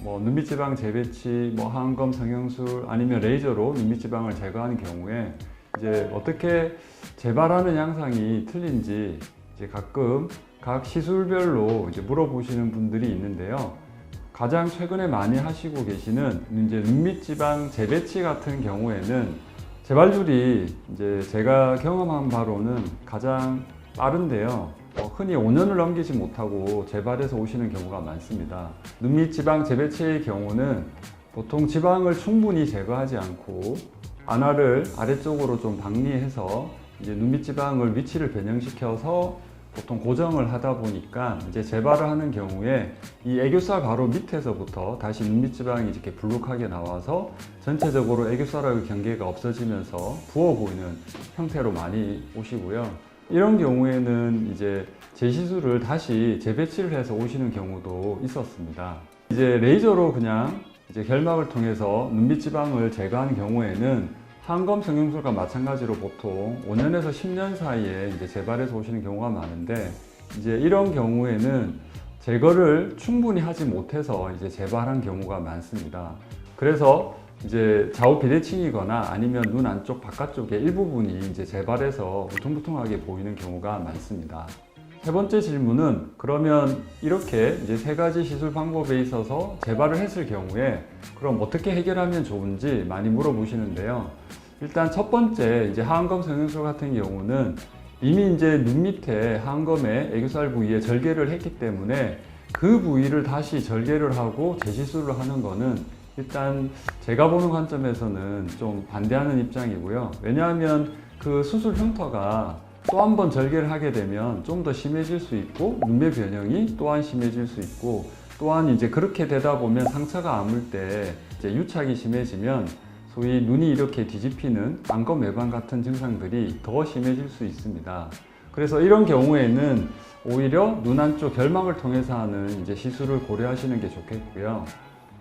눈밑 지방 재배치, 항암검, 성형술 아니면 레이저로 눈밑 지방을 제거하는 경우에 이제 어떻게 재발하는 양상이 틀린지 이제 가끔 각 시술별로 이제 물어보시는 분들이 있는데요. 가장 최근에 많이 하시고 계시는 이제 눈밑 지방 재배치 같은 경우에는 재발률이 이제 제가 경험한 바로는 가장 빠른데요. 흔히 5년을 넘기지 못하고 재발해서 오시는 경우가 많습니다. 눈밑 지방 재배치의 경우는 보통 지방을 충분히 제거하지 않고 안화를 아래쪽으로 좀 박리해서 이제 눈밑 지방을 위치를 변형시켜서 보통 고정을 하다 보니까 이제 재발을 하는 경우에 이 애교살 바로 밑에서부터 다시 눈밑 지방이 이렇게 불룩하게 나와서 전체적으로 애교살하고 경계가 없어지면서 부어 보이는 형태로 많이 오시고요. 이런 경우에는 이제 재시술을 다시 재배치를 해서 오시는 경우도 있었습니다. 이제 레이저로 그냥 이제 결막을 통해서 눈밑 지방을 제거하는 경우에는 항검 성형술과 마찬가지로 보통 5년에서 10년 사이에 이제 재발해서 오시는 경우가 많은데 이제 이런 경우에는 제거를 충분히 하지 못해서 이제 재발한 경우가 많습니다. 그래서 이제 좌우 비대칭이거나 아니면 눈 안쪽 바깥쪽의 일부분이 이제 재발해서 울퉁불퉁하게 보이는 경우가 많습니다. 세 번째 질문은 그러면 이렇게 이제 세 가지 시술 방법에 있어서 재발을 했을 경우에 그럼 어떻게 해결하면 좋은지 많이 물어보시는데요. 일단 첫 번째 이제 하안검 성형술 같은 경우는 이미 이제 눈 밑에 하안검의 애교살 부위에 절개를 했기 때문에 그 부위를 다시 절개를 하고 재시술을 하는 거는 일단 제가 보는 관점에서는 좀 반대하는 입장이고요. 왜냐하면 그 수술 흉터가 또 한 번 절개를 하게 되면 좀 더 심해질 수 있고 눈매 변형이 또한 심해질 수 있고 또한 이제 그렇게 되다 보면 상처가 아물 때 이제 유착이 심해지면 소위 눈이 이렇게 뒤집히는 안검 외반 같은 증상들이 더 심해질 수 있습니다. 그래서 이런 경우에는 오히려 눈 안쪽 결막을 통해서 하는 이제 시술을 고려하시는 게 좋겠고요.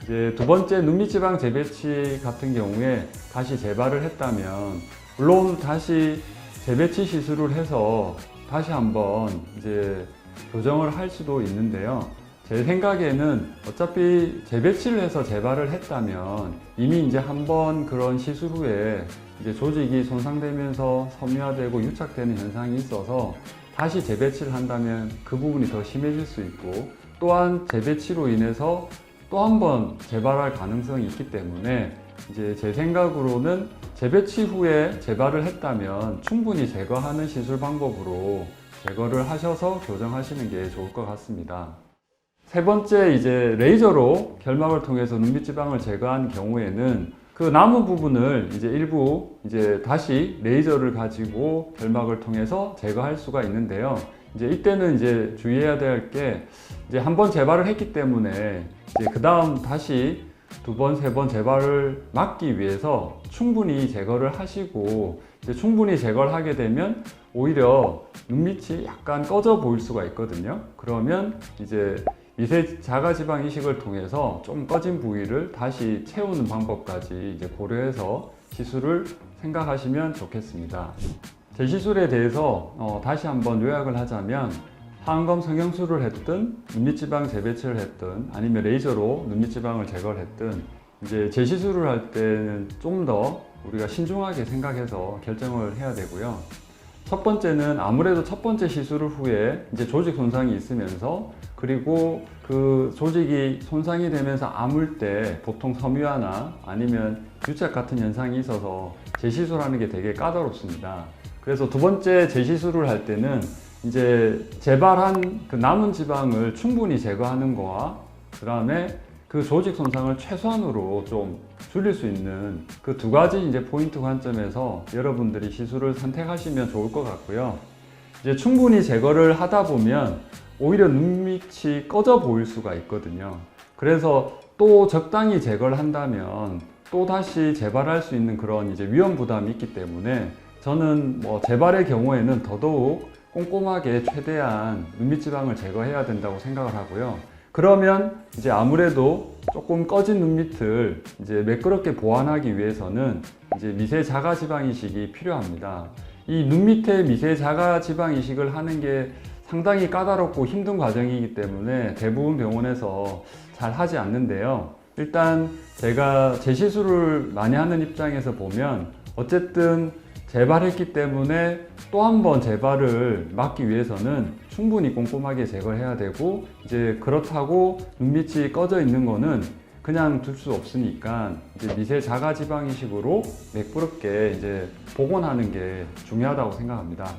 이제 두 번째 눈밑 지방 재배치 같은 경우에 다시 재발을 했다면 물론 다시 재배치 시술을 해서 다시 한번 이제 교정을 할 수도 있는데요. 제 생각에는 어차피 재배치를 해서 재발을 했다면 이미 이제 한번 그런 시술 후에 이제 조직이 손상되면서 섬유화되고 유착되는 현상이 있어서 다시 재배치를 한다면 그 부분이 더 심해질 수 있고 또한 재배치로 인해서 또 한 번 재발할 가능성이 있기 때문에 이제 제 생각으로는 재배치 후에 재발을 했다면 충분히 제거하는 시술 방법으로 제거를 하셔서 교정하시는 게 좋을 것 같습니다. 세 번째 이제 레이저로 결막을 통해서 눈밑 지방을 제거한 경우에는 그 남은 부분을 이제 일부 이제 다시 레이저를 가지고 결막을 통해서 제거할 수가 있는데요. 이제 이때는 이제 주의해야 될 게 이제 한번 재발을 했기 때문에 이제 그 다음 다시 두 번, 세 번 재발을 막기 위해서 충분히 제거를 하시고 이제 충분히 제거를 하게 되면 오히려 눈밑이 약간 꺼져 보일 수가 있거든요. 그러면 이제 미세 자가지방 이식을 통해서 좀 꺼진 부위를 다시 채우는 방법까지 이제 고려해서 시술을 생각하시면 좋겠습니다. 재시술에 대해서 다시 한번 요약을 하자면 하안검 성형술을 했든 눈밑 지방 재배치를 했든 아니면 레이저로 눈밑 지방을 제거를 했든 이제 재시술을 할 때는 좀 더 우리가 신중하게 생각해서 결정을 해야 되고요. 첫 번째는 아무래도 첫 번째 시술 후에 이제 조직 손상이 있으면서 그리고 그 조직이 손상이 되면서 아물 때 보통 섬유화나 아니면 유착 같은 현상이 있어서 재시술하는 게 되게 까다롭습니다. 그래서 두 번째 재시술을 할 때는 이제 재발한 그 남은 지방을 충분히 제거하는 거와 그 다음에 그 조직 손상을 최소한으로 좀 줄일 수 있는 그 두 가지 이제 포인트 관점에서 여러분들이 시술을 선택하시면 좋을 것 같고요. 이제 충분히 제거를 하다 보면 오히려 눈밑이 꺼져 보일 수가 있거든요. 그래서 또 적당히 제거를 한다면 또 다시 재발할 수 있는 그런 이제 위험 부담이 있기 때문에 저는 재발의 경우에는 더더욱 꼼꼼하게 최대한 눈밑 지방을 제거해야 된다고 생각을 하고요. 그러면 이제 아무래도 조금 꺼진 눈밑을 이제 매끄럽게 보완하기 위해서는 이제 미세 자가 지방 이식이 필요합니다. 이 눈밑에 미세 자가 지방 이식을 하는 게 상당히 까다롭고 힘든 과정이기 때문에 대부분 병원에서 잘 하지 않는데요. 일단 제가 재시술을 많이 하는 입장에서 보면 어쨌든 재발했기 때문에 또 한 번 재발을 막기 위해서는 충분히 꼼꼼하게 제거해야 되고, 이제 그렇다고 눈밑이 꺼져 있는 거는 그냥 둘 수 없으니까 이제 미세 자가 지방 이식으로 매끄럽게 이제 복원하는 게 중요하다고 생각합니다.